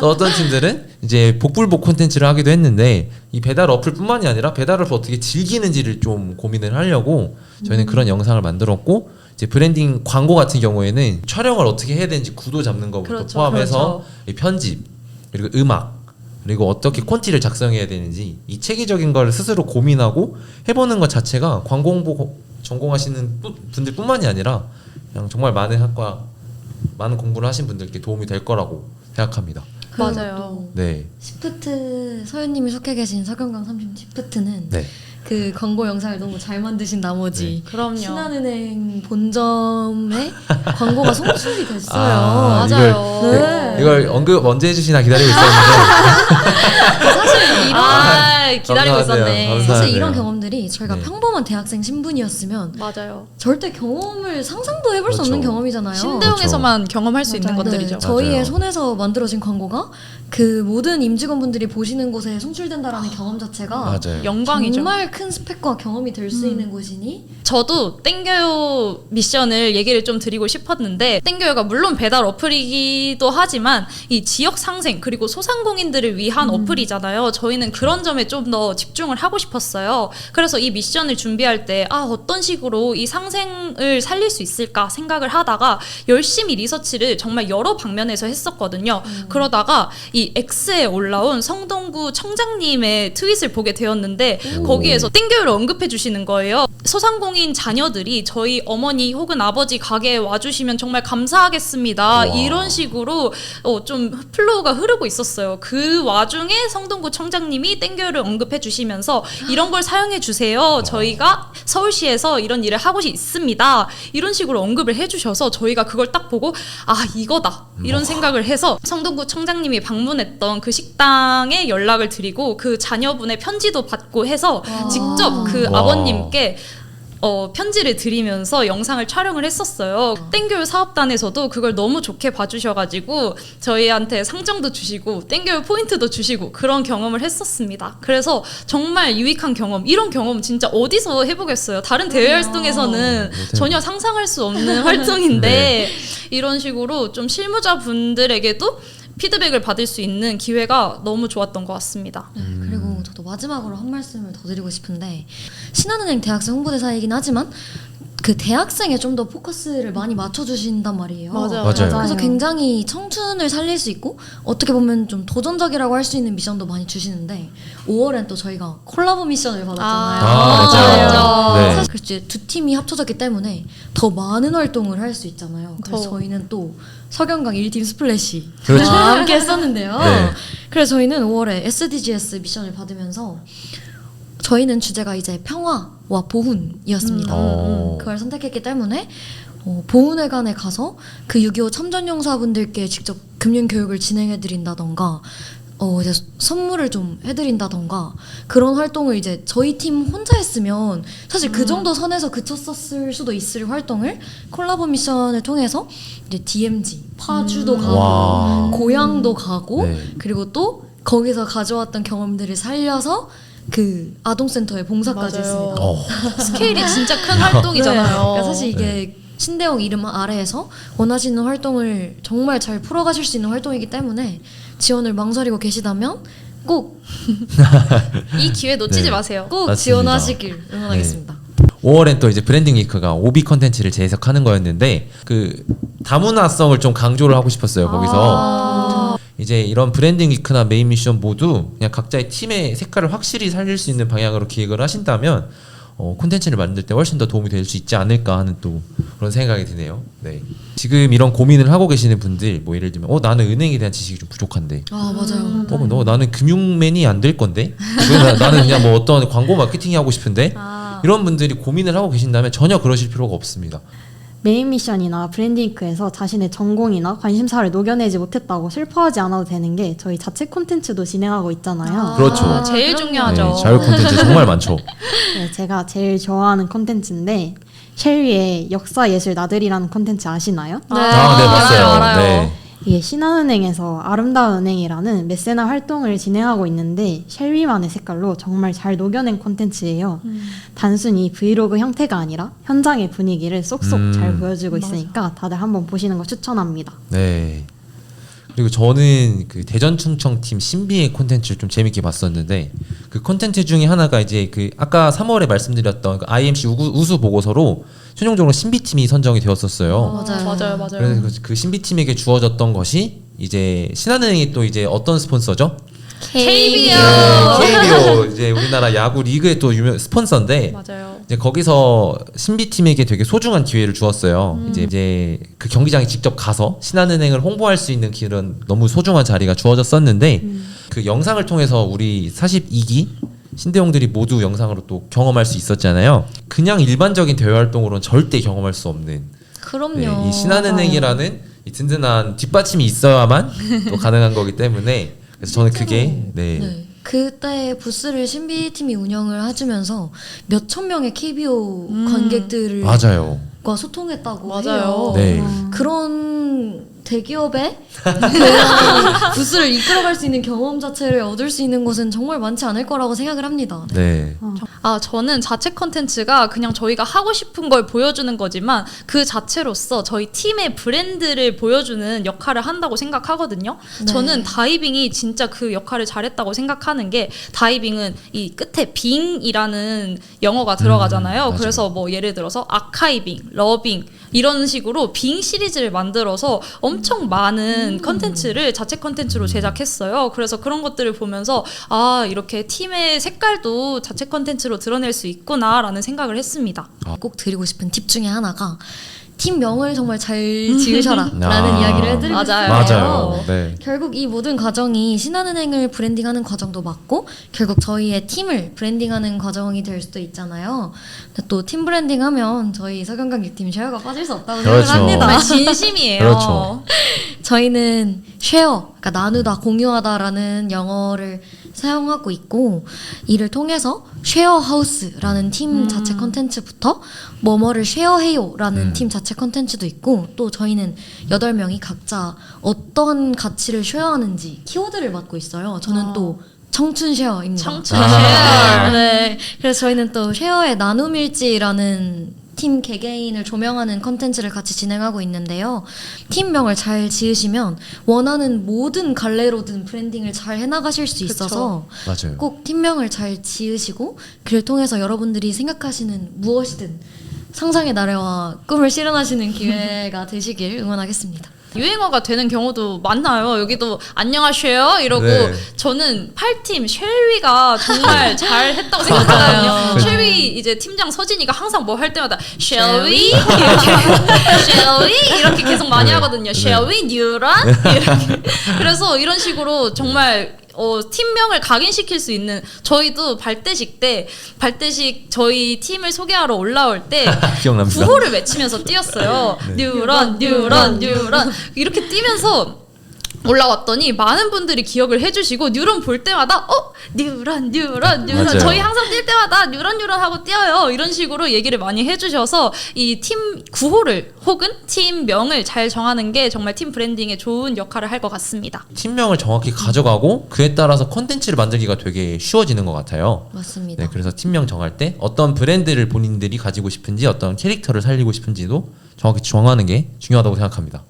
또 어떤 팀들은 이제 복불복 콘텐츠를 하기도 했는데 이 배달 어플뿐만이 아니라 배달을 어떻게 즐기는지를 좀 고민을 하려고 저희는 그런 영상을 만들었고 이제 브랜딩 광고 같은 경우에는 촬영을 어떻게 해야 되는지 구도 잡는 것부터 그렇죠, 포함해서 이 편집 그리고 음악 그리고 어떻게 콘티를 작성해야 되는지 이 체계적인 걸 스스로 고민하고 해보는 것 자체가 광고 홍보 전공하시는 분들뿐만이 아니라 그냥 정말 많은 학과 많은 공부를 하신 분들께 도움이 될 거라고 생각합니다. 맞아요. 네, 시프트 서현님이 속해 계신 석영강 30 시프트는 네, 그 광고 영상을 너무 잘 만드신 나머지 그럼요. 신한은행 본점에 광고가 송출이 됐어요. 아, 맞아요. 네. 이걸 언급 언제 해주시나 기다리고 있었는데 사실 이런 기다리고 감사하네요. 있었네. 감사합니다. 사실 이런 경험들이 저희가 네. 평범한 대학생 신분이었으면 맞아요. 절대 경험을 상상도 해볼 수 그렇죠. 없는 경험이잖아요. 신대용에서만 경험할 수 있는 맞아요. 것들이죠. 네, 저희의 맞아요. 손에서 만들어진 광고가 그 모든 임직원분들이 보시는 곳에 송출된다라는 경험 자체가 맞아요. 영광이죠. 정말 큰 스펙과 경험이 될 수 있는 곳이니 저도 땡겨요 미션을 얘기를 좀 드리고 싶었는데 땡겨요가 물론 배달 어플이기도 하지만 이 지역 상생 그리고 소상공인들을 위한 어플이잖아요. 저희는 그런 점에 좀 더 집중을 하고 싶었어요. 그래서 이 미션을 준비할 때 어떤 식으로 이 상생을 살릴 수 있을까 생각을 하다가 열심히 리서치를 정말 여러 방면에서 했었거든요. 그러다가 이 X에 올라온 성동구 청장님의 트윗을 보게 되었는데 오. 거기에서 땡겨요를 언급해 주시는 거예요. 소상공인 자녀들이 저희 어머니 혹은 아버지 가게에 와주시면 정말 감사하겠습니다. 와. 이런 식으로 좀 플로우가 흐르고 있었어요. 그 와중에 성동구 청장님이 땡겨요를 언급해 주시면서 이런 걸 사용해 주세요. 저희가 서울시에서 이런 일을 하고 있습니다. 이런 식으로 언급을 해주셔서 저희가 그걸 딱 보고 이거다 이런 생각을 해서 성동구 청장님이 방문했던 그 식당에 연락을 드리고 그 자녀분의 편지도 받고 해서 직접 그 와. 아버님께 편지를 드리면서 영상을 촬영을 했었어요. 땡겨요 사업단에서도 그걸 너무 좋게 봐주셔가지고 저희한테 상장도 주시고 땡겨요 포인트도 주시고 그런 경험을 했었습니다. 그래서 정말 유익한 경험, 이런 경험 진짜 어디서 해보겠어요. 다른 대외 활동에서는 전혀 상상할 수 없는 활동인데 이런 식으로 좀 실무자분들에게도 피드백을 받을 수 있는 기회가 너무 좋았던 것 같습니다. 네, 그리고 저도 마지막으로 한 말씀을 더 드리고 싶은데 신한은행 대학생 홍보대사이긴 하지만 그 대학생에 좀 더 포커스를 많이 맞춰주신단 말이에요. 맞아요. 그래서 굉장히 청춘을 살릴 수 있고 어떻게 보면 좀 도전적이라고 할 수 있는 미션도 많이 주시는데 5월엔 또 저희가 콜라보 미션을 받았잖아요. 맞아요. 네. 사실 이제 두 팀이 합쳐졌기 때문에 더 많은 활동을 할 수 있잖아요. 그래서 저희는 또 석영강 1팀 스플래시 그렇죠. 함께 했었는데요. 네. 그래서 저희는 5월에 SDGs 미션을 받으면서 저희는 주제가 이제 평화와 보훈이었습니다. 그걸 선택했기 때문에 보훈회관에 가서 그 6.25 참전용사분들께 직접 금융교육을 진행해드린다던가 이제 선물을 좀 해드린다던가 그런 활동을 이제 저희 팀 혼자 했으면 사실 그 정도 선에서 그쳤었을 수도 있을 활동을 콜라보 미션을 통해서 이제 DMZ, 파주도 가고 와. 고향도 가고 네. 그리고 또 거기서 가져왔던 경험들을 살려서 그 아동센터에 봉사까지 맞아요. 했습니다. 스케일이 진짜 큰 활동이잖아요. 네. 그러니까 사실 이게 신대용 이름 아래에서 원하시는 활동을 정말 잘 풀어가실 수 있는 활동이기 때문에 지원을 망설이고 계시다면 꼭 이 기회 놓치지 네. 마세요. 꼭 맞습니다. 지원하시길 응원하겠습니다. 5월엔 또 이제 브랜딩 위크가 오비 컨텐츠를 재해석하는 거였는데 그 다문화성을 좀 강조를 하고 싶었어요. 거기서 이제 이런 브랜딩 위크나 메인 미션 모두 그냥 각자의 팀의 색깔을 확실히 살릴 수 있는 방향으로 기획을 하신다면 콘텐츠를 만들 때 훨씬 더 도움이 될 수 있지 않을까 하는 또 그런 생각이 드네요. 네. 지금 이런 고민을 하고 계시는 분들 뭐 예를 들면 나는 은행에 대한 지식이 좀 부족한데 맞아요. 나는 금융맨이 안 될 건데 나는 그냥 뭐 어떤 광고 마케팅이 하고 싶은데 이런 분들이 고민을 하고 계신다면 전혀 그러실 필요가 없습니다. 메인 미션이나 브랜딩크에서 자신의 전공이나 관심사를 녹여내지 못했다고 슬퍼하지 않아도 되는 게 저희 자체 콘텐츠도 진행하고 있잖아요. 그렇죠. 제일 그럼요. 중요하죠. 네, 자유 콘텐츠 정말 많죠. 네, 제가 제일 좋아하는 콘텐츠인데 쉘리의 역사 예술 나들이라는 콘텐츠 아시나요? 네, 네, 봤어요. 알아요. 네. 이게 신한은행에서 아름다운 은행이라는 메세나 활동을 진행하고 있는데 쉘리만의 색깔로 정말 잘 녹여낸 콘텐츠예요. 단순히 브이로그 형태가 아니라 현장의 분위기를 쏙쏙 잘 보여주고 있으니까 다들 한번 보시는 거 추천합니다. 네. 그리고 저는 그 대전 충청팀 신비의 콘텐츠를 좀 재밌게 봤었는데 그 콘텐츠 중에 하나가 이제 그 아까 3월에 말씀드렸던 그 IMC 우수 보고서로 최종적으로 신비팀이 선정이 되었었어요. 맞아요. 그래서 그 신비팀에게 주어졌던 것이 이제 신한은행이 또 이제 어떤 스폰서죠? KBO. KBO 이제 우리나라 야구 리그의 또 유명 스폰서인데 맞아요. 이제 거기서 신비팀에게 되게 소중한 기회를 주었어요. 이제 그 경기장에 직접 가서 신한은행을 홍보할 수 있는 그런 너무 소중한 자리가 주어졌었는데 그 영상을 통해서 우리 42기 신대용들이 모두 영상으로 또 경험할 수 있었잖아요. 그냥 일반적인 대외 활동으로는 절대 경험할 수 없는 그럼요. 네, 이 신한은행이라는 이 든든한 뒷받침이 있어야만 또 가능한 거기 때문에 그래서 저는 그게 네. 그때 부스를 신비팀이 운영을 해주면서 몇천 명의 KBO 관객들을 맞아요. 과 소통했다고 맞아요. 해요. 네. 그런 대기업의 부스를 이끌어갈 수 있는 경험 자체를 얻을 수 있는 곳은 정말 많지 않을 거라고 생각을 합니다. 네. 저는 자체 컨텐츠가 그냥 저희가 하고 싶은 걸 보여주는 거지만 그 자체로서 저희 팀의 브랜드를 보여주는 역할을 한다고 생각하거든요. 네. 저는 다이빙이 진짜 그 역할을 잘했다고 생각하는 게 다이빙은 이 끝에 빙이라는 영어가 들어가잖아요. 맞아요. 그래서 뭐 예를 들어서 아카이빙, 러빙 이런 식으로 빙 시리즈를 만들어서 엄청 많은 컨텐츠를 자체 컨텐츠로 제작했어요. 그래서 그런 것들을 보면서 이렇게 팀의 색깔도 자체 컨텐츠로 드러낼 수 있구나라는 생각을 했습니다. 꼭 드리고 싶은 팁 중에 하나가 팀명을 정말 잘 지으셔라 라는 아. 이야기를 해드리고 싶어요. 맞아요. 네. 결국 이 모든 과정이 신한은행을 브랜딩하는 과정도 맞고 결국 저희의 팀을 브랜딩하는 과정이 될 수도 있잖아요. 근데 또 팀 브랜딩하면 저희 서경관객팀 쉐어가 빠질 수 없다고 그렇죠. 생각합니다. 정말 진심이에요. 그렇죠. 저희는 쉐어, 그러니까 나누다, 공유하다라는 영어를 사용하고 있고 이를 통해서 쉐어하우스라는 팀 자체 컨텐츠부터 뭐뭐를 쉐어해요라는 팀 자체 컨텐츠도 있고 또 저희는 8명이 각자 어떤 가치를 쉐어하는지 키워드를 맡고 있어요. 저는 또 청춘 쉐어입니다. 청춘 쉐어. 네. 그래서 저희는 또 쉐어의 나눔일지라는 팀 개개인을 조명하는 컨텐츠를 같이 진행하고 있는데요. 팀명을 잘 지으시면 원하는 모든 갈래로든 브랜딩을 잘 해나가실 수 있어서 맞아요. 꼭 팀명을 잘 지으시고 그를 통해서 여러분들이 생각하시는 무엇이든 상상의 나래와 꿈을 실현하시는 기회가 되시길 응원하겠습니다. 유행어가 되는 경우도 많나요? 여기도 안녕하세요 이러고 네. 저는 8팀 쉘위가 정말 잘 했다고 생각하거든요. 쉘위 이제 팀장 서진이가 항상 뭐 할 때마다 Shall we? Shall we? 이렇게 계속 많이 네. 하거든요. Shall we? 뉴런? 이렇게. 그래서 이런 식으로 정말 팀명을 각인시킬 수 있는 저희도 발대식 저희 팀을 소개하러 올라올 때 기억납니다. 구호를 외치면서 뛰었어요. 뉴런 이렇게 뛰면서 올라왔더니 많은 분들이 기억을 해주시고 뉴런 볼 때마다 뉴런 맞아요. 저희 항상 뛸 때마다 뉴런 하고 뛰어요 이런 식으로 얘기를 많이 해주셔서 이 팀 구호를 혹은 팀명을 잘 정하는 게 정말 팀 브랜딩에 좋은 역할을 할 것 같습니다. 팀명을 정확히 가져가고 그에 따라서 컨텐츠를 만들기가 되게 쉬워지는 것 같아요. 맞습니다. 네, 그래서 팀명 정할 때 어떤 브랜드를 본인들이 가지고 싶은지 어떤 캐릭터를 살리고 싶은지도 정확히 정하는 게 중요하다고 생각합니다.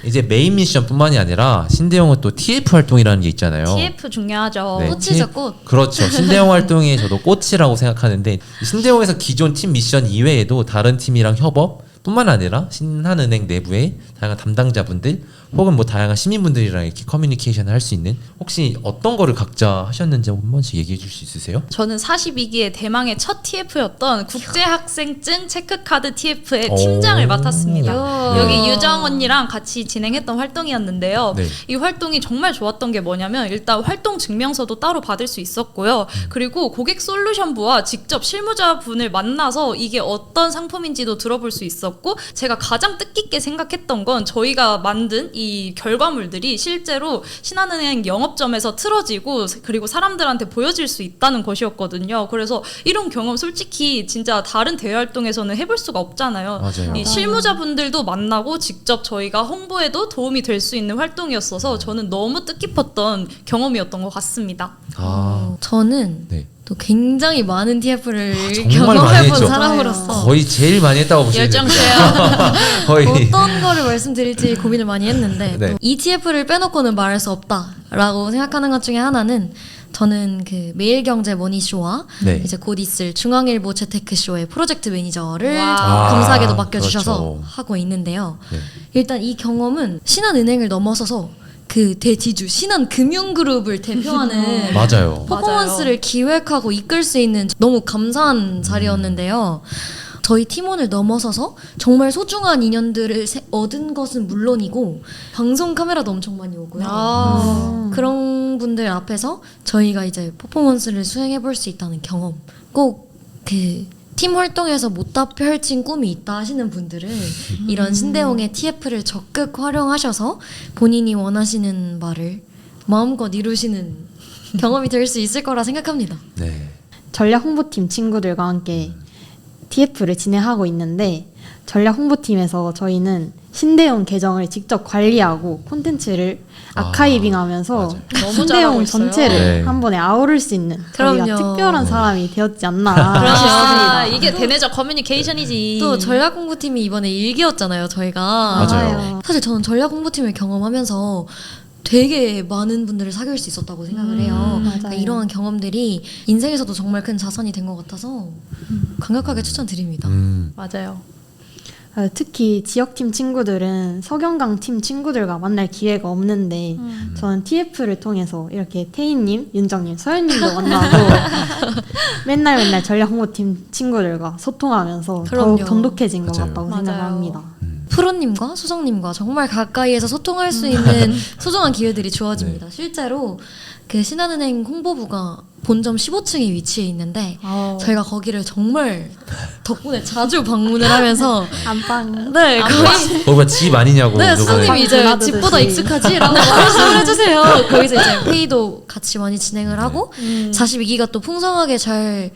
이제 메인 미션뿐만이 아니라 신대용은 또 TF 활동이라는 게 있잖아요. TF 중요하죠. 네, 꽃이죠, 꽃. 그렇죠. 신대용 활동이 저도 꽃이라고 생각하는데 신대용에서 기존 팀 미션 이외에도 다른 팀이랑 협업 뿐만 아니라 신한은행 내부의 다양한 담당자분들 혹은 뭐 다양한 시민분들이랑 이렇게 커뮤니케이션을 할 수 있는 혹시 어떤 거를 각자 하셨는지 한 번씩 얘기해 줄 수 있으세요? 저는 42기의 대망의 첫 TF였던 국제학생증 체크카드 TF의 오. 팀장을 맡았습니다. 오. 여기 유정 언니랑 같이 진행했던 활동이었는데요. 네. 이 활동이 정말 좋았던 게 뭐냐면 일단 활동 증명서도 따로 받을 수 있었고요. 그리고 고객 솔루션부와 직접 실무자분을 만나서 이게 어떤 상품인지도 들어볼 수 있었고 제가 가장 뜻깊게 생각했던 건 저희가 만든 이 결과물들이 실제로 신한은행 영업점에서 틀어지고 그리고 사람들한테 보여질 수 있다는 것이었거든요. 그래서 이런 경험 솔직히 진짜 다른 대외 활동에서는 해볼 수가 없잖아요. 맞아요. 이 실무자분들도 만나고 직접 저희가 홍보에도 도움이 될 수 있는 활동이었어서 저는 너무 뜻깊었던 경험이었던 것 같습니다. 아, 저는 네. 또 굉장히 많은 TF를 정말 많이 경험해본 했죠. 사람으로서 거의 제일 많이 했다고 보시면 열정세요. 거의 어떤 거를 말씀드릴지 고민을 많이 했는데 네. 또 ETF를 빼놓고는 말할 수 없다라고 생각하는 것 중에 하나는 저는 그 매일경제 머니쇼와 네. 이제 곧 있을 중앙일보 재테크쇼의 프로젝트 매니저를 와. 감사하게도 아, 맡겨주셔서 그렇죠. 하고 있는데요. 네. 일단 이 경험은 신한은행을 넘어서서 그 대지주 신한금융그룹을 대표하는 맞아요. 퍼포먼스를 기획하고 이끌 수 있는 너무 감사한 자리였는데요. 저희 팀원을 넘어서서 정말 소중한 인연들을 얻은 것은 물론이고 방송 카메라도 엄청 많이 오고요. 그런 분들 앞에서 저희가 이제 퍼포먼스를 수행해 볼 수 있다는 경험. 꼭 그 팀 활동에서 못다 펼친 꿈이 있다 하시는 분들은 이런 신대용의 TF를 적극 활용하셔서 본인이 원하시는 바를 마음껏 이루시는 경험이 될 수 있을 거라 생각합니다. 네. 전략 홍보팀 친구들과 함께 TF를 진행하고 있는데 전략 홍보팀에서 저희는 신대용 계정을 직접 관리하고 콘텐츠를 아카이빙하면서 맞아요. 너무 잘하고 신대용 있어요. 전체를 네. 한 번에 아우를 수 있는 저희가 그럼요. 특별한 네. 사람이 되었지 않나 아, 싶습니다. 이게 대내적 커뮤니케이션이지. 또 전략 홍보팀이 이번에 일기였잖아요, 저희가. 맞아요. 사실 저는 전략 홍보팀을 경험하면서 되게 많은 분들을 사귈 수 있었다고 생각을 해요. 맞아요. 그러니까 이러한 경험들이 인생에서도 정말 큰 자산이 된 것 같아서 강력하게 추천드립니다. 맞아요. 특히 지역팀 친구들은 서경강 팀 친구들과 만날 기회가 없는데 저는 TF를 통해서 이렇게 태희님, 윤정님, 서현님도 만나고 맨날 전략 홍보팀 친구들과 소통하면서 그럼요. 더욱 돈독해진 것 맞아요. 같다고 맞아요. 생각합니다. 프로님과 수정님과 정말 가까이에서 소통할 수 있는 소중한 기회들이 주어집니다. 실제로 그 신한은행 홍보부가 본점 15층에 위치해 있는데 저희가 거기를 정말 덕분에 자주 방문을 하면서 안방 네 거의 거기가 집 아니냐고 네, 저번에. 수석님이 이제 전화드듯이. 집보다 익숙하지? 라고 말씀을 해주세요. 거기서 이제 회의도 같이 많이 진행을 하고 42기가 또 풍성하게 잘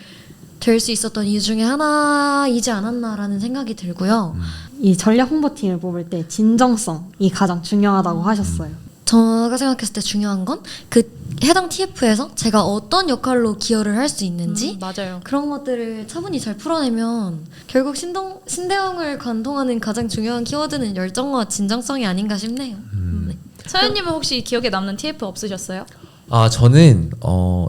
될 수 있었던 이유 중에 하나이지 않았나라는 생각이 들고요. 이 전략 홍보팀을 뽑을 때 진정성이 가장 중요하다고 하셨어요. 제가 생각했을 때 중요한 건 그 해당 TF에서 제가 어떤 역할로 기여를 할 수 있는지 맞아요. 그런 것들을 차분히 잘 풀어내면 결국 신대용을 관통하는 가장 중요한 키워드는 열정과 진정성이 아닌가 싶네요. 네. 서현님은 혹시 기억에 남는 TF 없으셨어요? 아 저는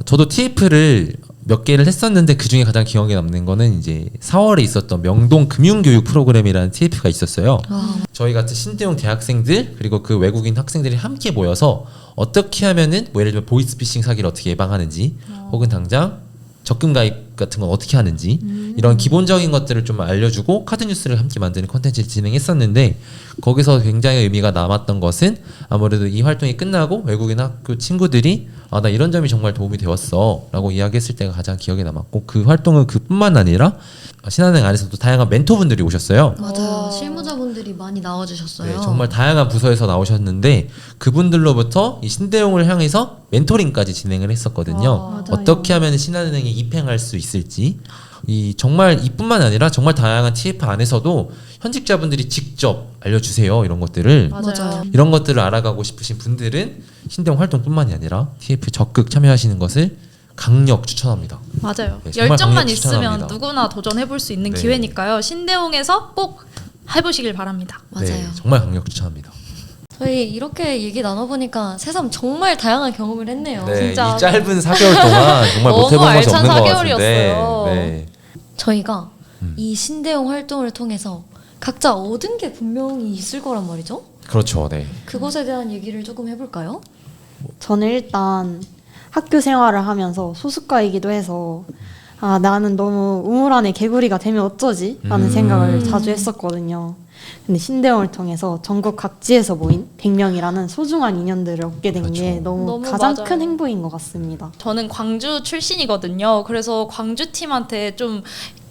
저도 TF를 몇 개를 했었는데 그 중에 가장 기억에 남는 거는 이제 4월에 있었던 명동 금융교육 프로그램이라는 TF가 있었어요. 저희 같은 신대용 대학생들 그리고 그 외국인 학생들이 함께 모여서 어떻게 하면은 뭐 예를 들면 보이스피싱 사기를 어떻게 예방하는지 혹은 당장 적금 가입 같은 건 어떻게 하는지 이런 기본적인 것들을 좀 알려주고 카드 뉴스를 함께 만드는 콘텐츠를 진행했었는데 거기서 굉장히 의미가 남았던 것은 아무래도 이 활동이 끝나고 외국인 학교 친구들이 아 나 이런 점이 정말 도움이 되었어 라고 이야기했을 때가 가장 기억에 남았고 그 활동은 그뿐만 아니라 신한은행 안에서도 다양한 멘토분들이 오셨어요. 맞아요. 실무자분들이 많이 나와주셨어요. 네, 정말 다양한 부서에서 나오셨는데 그분들로부터 이 신대용을 향해서 멘토링까지 진행을 했었거든요. 맞아요. 어떻게 하면 신한은행에 입행할 수 있을지 이 정말 이뿐만 아니라 정말 다양한 TF 안에서도 현직자분들이 직접 알려주세요 이런 것들을 맞아요. 이런 것들을 알아가고 싶으신 분들은 신대용 활동뿐만이 아니라 TF 적극 참여하시는 것을 강력 추천합니다. 맞아요. 네, 정말 열정만 강력 있으면 추천합니다. 누구나 도전해볼 수 있는 네. 기회니까요. 신대용에서 꼭 해보시길 바랍니다. 맞아요. 네, 정말 강력 추천합니다. 저희 이렇게 얘기 나눠보니까 새삼 정말 다양한 경험을 했네요. 네, 진짜 이 짧은 4개월 동안 정말 너무 못해본 것이 알찬 없는 것 4개월이었어요. 같은데 네. 저희가 이 신대용 활동을 통해서 각자 얻은 게 분명히 있을 거란 말이죠. 그렇죠. 네. 그것에 대한 얘기를 조금 해볼까요? 저는 일단 학교 생활을 하면서 소수과이기도 해서 아 나는 너무 우물 안에 개구리가 되면 어쩌지? 라는 생각을 자주 했었거든요. 근데 신대용을 통해서 전국 각지에서 모인 100명이라는 소중한 인연들을 얻게 된 게 그렇죠. 너무 너무 가장 맞아요. 큰 행복인 것 같습니다. 저는 광주 출신이거든요. 그래서 광주 팀한테 좀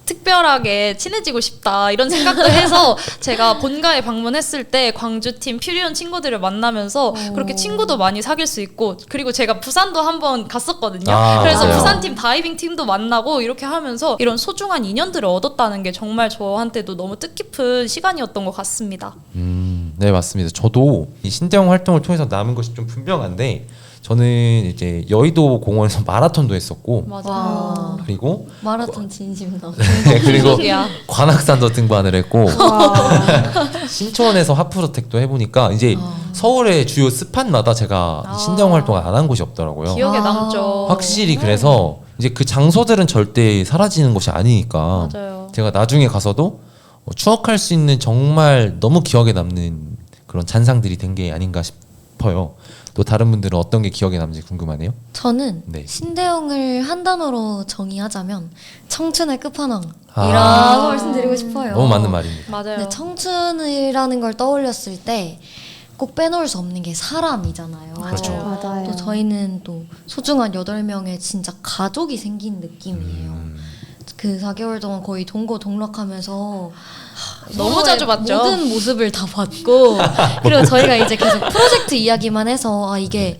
특별하게 친해지고 싶다 이런 생각도 해서 제가 본가에 방문했을 때 광주팀 퓨리온 친구들을 만나면서 그렇게 친구도 많이 사귈 수 있고 그리고 제가 부산도 한번 갔었거든요. 그래서 맞아요. 부산팀 다이빙 팀도 만나고 이렇게 하면서 이런 소중한 인연들을 얻었다는 게 정말 저한테도 너무 뜻깊은 시간이었던 것 같습니다. 네, 맞습니다. 저도 이 신대용 활동을 통해서 남은 것이 좀 분명한데 저는 이제 여의도 공원에서 마라톤도 했었고 와, 그리고 마라톤 진심이다. 그리고 기적이야. 관악산도 등반을 했고 신촌에서 하프로텍도 해보니까 이제 서울의 주요 스팟마다 제가 신대용 활동을 안 한 곳이 없더라고요. 기억에 아. 남죠. 확실히 그래서 이제 그 장소들은 절대 사라지는 것이 아니니까 맞아요. 제가 나중에 가서도 추억할 수 있는 정말 너무 기억에 남는 그런 잔상들이 된 게 아닌가 싶어요. 또 다른 분들은 어떤 게 기억에 남는지 궁금하네요. 저는 네. 신대용을 한 단어로 정의하자면 청춘의 끝판왕이라고 아. 말씀드리고 싶어요. 너무 맞는 말입니다. 맞아요. 네, 청춘이라는 걸 떠올렸을 때 꼭 빼놓을 수 없는 게 사람이잖아요. 그렇죠. 맞아요. 또 저희는 또 소중한 8명의 진짜 가족이 생긴 느낌이에요. 그 4개월 동안 거의 동거동락하면서 너무 서로의 자주 봤죠. 모든 모습을 다 봤고 그리고 저희가 이제 계속 프로젝트 이야기만 해서 아 이게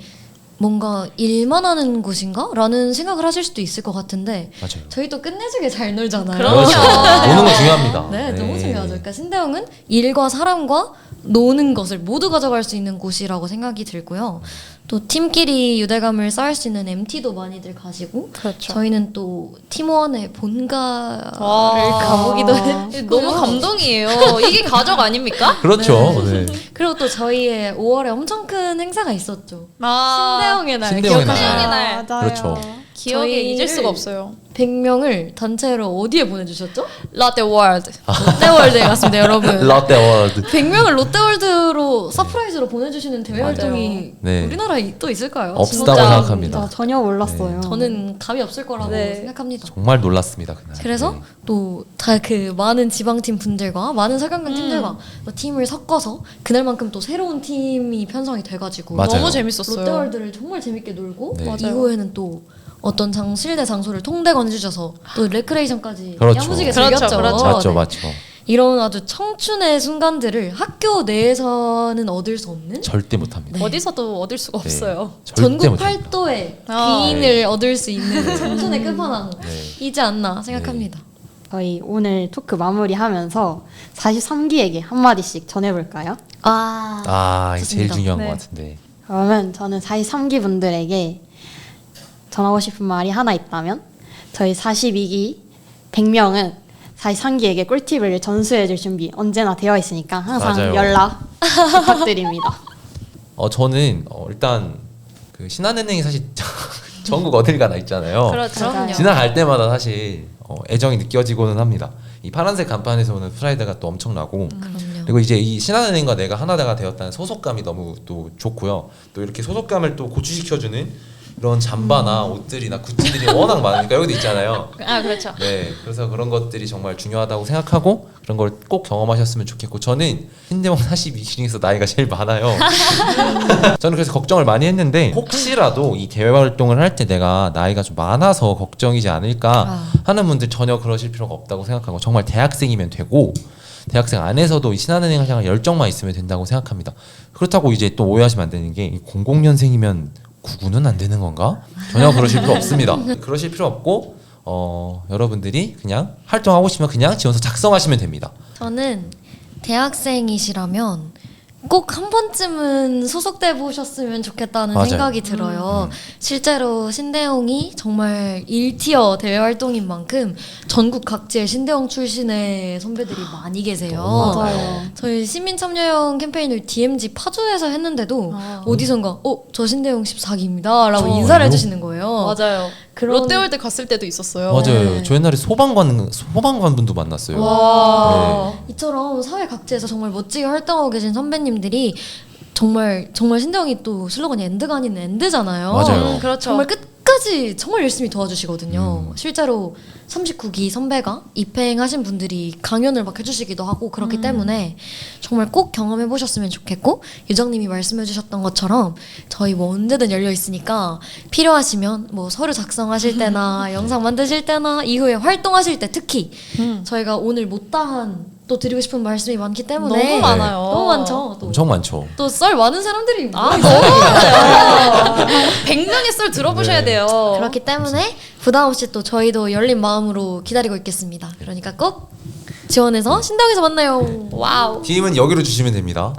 뭔가 일만 하는 곳인가? 라는 생각을 하실 수도 있을 것 같은데 맞아요. 저희 또 끝내주게 잘 놀잖아요. 그럼요. 그렇죠. 노는 거 중요합니다. 네, 너무 중요하죠. 그러니까 신대용은 일과 사람과 노는 것을 모두 가져갈 수 있는 곳이라고 생각이 들고요. 또 팀끼리 유대감을 쌓을 수 있는 MT도 많이들 가시고 그렇죠. 저희는 또 팀원의 본가를 와. 가보기도 했고요. 너무 감동이에요. 이게 가족 아닙니까? 그렇죠. 네. 그리고 또 저희의 5월에 엄청 큰 행사가 있었죠. 아, 신대용의 날 신대용의 날. 기억하시나요? 신대용의 날. 맞아요. 그렇죠. 기억에 저희를 잊을 수가 없어요. 100명을 단체로 어디에 보내주셨죠? 롯데월드. 롯데월드에 갔습니다, 여러분. 롯데월드. 100명을 롯데월드로 서프라이즈로 보내주시는 대회 맞아요. 활동이 네. 우리나라에 또 있을까요? 없다고 진짜. 생각합니다. 전혀 몰랐어요. 저는 감이 없을 거라고 네. 생각합니다. 정말 놀랐습니다 그날. 그래서 네. 또 다 그 많은 지방팀 분들과 많은 서강경 팀들과 또 팀을 섞어서 그날만큼 또 새로운 팀이 편성이 돼가지고 맞아요. 너무 재밌었어요. 롯데월드를 정말 재밌게 놀고 네. 맞아요. 이후에는 또 어떤 실내 장소를 통대건 해주셔서 또 레크레이션까지 그렇죠. 야무지게 그렇죠, 즐겼죠. 그렇죠. 맞죠, 네. 맞죠. 이런 아주 청춘의 순간들을 학교 내에서는 얻을 수 없는 절대 못합니다. 어디서도 얻을 수가 네. 없어요. 절대 전국 못합니다. 팔도의 아. 귀인을 얻을 수 있는 청춘의 끝판왕이지 네. 않나 생각합니다. 저희 오늘 토크 마무리하면서 43기에게 한마디씩 전해볼까요? 아, 이게 제일 좋습니다. 중요한 네. 것 같은데. 그러면 저는 43기 분들에게 전하고 싶은 말이 하나 있다면 저희 42기 100명은 43기에게 꿀팁을 전수해줄 준비 언제나 되어 있으니까 항상 맞아요. 연락 부탁드립니다. 저는 일단 그 신한은행이 사실 전국 어딜 가나 있잖아요. 그렇죠. 맞아요. 지나갈 때마다 사실 애정이 느껴지고는 합니다. 이 파란색 간판에서 오는 프라이드가 또 엄청나고 그럼요. 그리고 이제 이 신한은행과 내가 하나가 되었다는 소속감이 너무 또 좋고요. 또 이렇게 소속감을 또 고취시켜주는 이런 잠바나 옷들이나 굿즈들이 워낙 많으니까 여기도 있잖아요. 아 그렇죠. 네, 그래서 그런 것들이 정말 중요하다고 생각하고 그런 걸 꼭 경험하셨으면 좋겠고 저는 신대원 42기 중에서 나이가 제일 많아요. 저는 그래서 걱정을 많이 했는데 혹시라도 이 대외 활동을 할 때 내가 나이가 좀 많아서 걱정이지 않을까 하는 분들 전혀 그러실 필요가 없다고 생각하고 정말 대학생이면 되고 대학생 안에서도 이 신한은행 향한 열정만 있으면 된다고 생각합니다. 그렇다고 이제 또 오해하시면 안 되는 게 00년생이면 99는 안 되는 건가? 전혀 그러실 필요 없습니다. 그러실 필요 없고 여러분들이 그냥 활동하고 싶으면 그냥 지원서 작성하시면 됩니다. 저는 대학생이시라면 꼭 한 번쯤은 소속돼 보셨으면 좋겠다는 맞아요. 생각이 들어요. 실제로 신대용이 정말 1티어 대외 활동인 만큼 전국 각지에 신대용 출신의 선배들이 많이 계세요. 너무 맞아요. 저희 시민 참여형 캠페인을 DMZ 파주에서 했는데도 어디선가 저 신대용 14기입니다 라고 정말요? 인사를 해주시는 거예요. 맞아요. 그런 롯데월드 갔을 때도 있었어요. 맞아요. 네. 저 옛날에 소방관 분도 만났어요. 와. 네. 이처럼 사회 각지에서 정말 멋지게 활동하고 계신 선배님들이 정말 신대영이 또 슬로건이 엔드가 아닌 엔드잖아요. 맞아요. 그렇죠. 정말 끝까지 정말 열심히 도와주시거든요. 음. 실제로 39기 선배가 입행하신 분들이 강연을 막 해주시기도 하고 그렇기 때문에 정말 꼭 경험해 보셨으면 좋겠고, 유정님이 말씀해 주셨던 것처럼 저희 뭐 언제든 열려 있으니까 필요하시면 뭐 서류 작성하실 때나 영상 만드실 때나 이후에 활동하실 때 특히 저희가 오늘 못다한 또 드리고 싶은 말씀이 많기 때문에 너무 많아요. 너무 많죠. 엄청 많죠. 또 썰 많은 사람들이 아, 뭐 있어요. 너무 많아요. 100명의 썰 들어보셔야 네. 돼요. 그렇기 때문에 부담 없이 또 저희도 열린 마음으로 기다리고 있겠습니다. 그러니까 꼭 지원해서 신당에서 만나요. 와우. DM은 여기로 주시면 됩니다.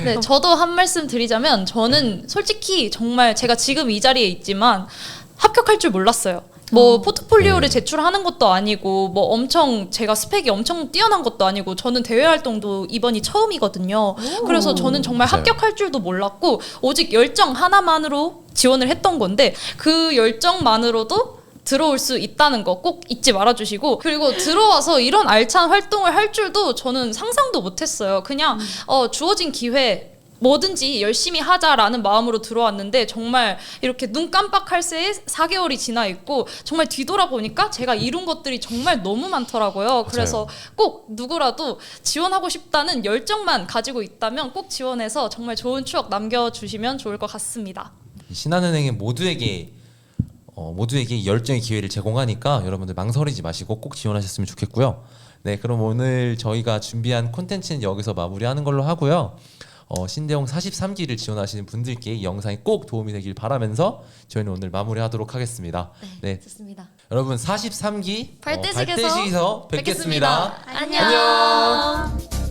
네, 저도 한 말씀 드리자면 저는 솔직히 정말 제가 지금 이 자리에 있지만 합격할 줄 몰랐어요. 뭐 포트폴리오를 제출하는 것도 아니고 뭐 엄청 제가 스펙이 엄청 뛰어난 것도 아니고 저는 대외 활동도 이번이 처음이거든요. 그래서 저는 정말 맞아요. 합격할 줄도 몰랐고 오직 열정 하나만으로 지원을 했던 건데 그 열정만으로도 들어올 수 있다는 거 꼭 잊지 말아주시고, 그리고 들어와서 이런 알찬 활동을 할 줄도 저는 상상도 못했어요. 그냥 주어진 기회 뭐든지 열심히 하자라는 마음으로 들어왔는데 정말 이렇게 눈 깜빡할 새에 4개월이 지나 있고 정말 뒤돌아보니까 제가 이룬 것들이 정말 너무 많더라고요. 그래서 꼭 누구라도 지원하고 싶다는 열정만 가지고 있다면 꼭 지원해서 정말 좋은 추억 남겨주시면 좋을 것 같습니다. 신한은행은 모두에게 열정의 기회를 제공하니까 여러분들 망설이지 마시고 꼭 지원하셨으면 좋겠고요. 네, 그럼 오늘 저희가 준비한 콘텐츠는 여기서 마무리하는 걸로 하고요. 신대용 43기를 지원하시는 분들께 이 영상이 꼭 도움이 되길 바라면서 저희는 오늘 마무리하도록 하겠습니다. 네, 좋습니다. 여러분 43기 발대식에서 뵙겠습니다. 안녕.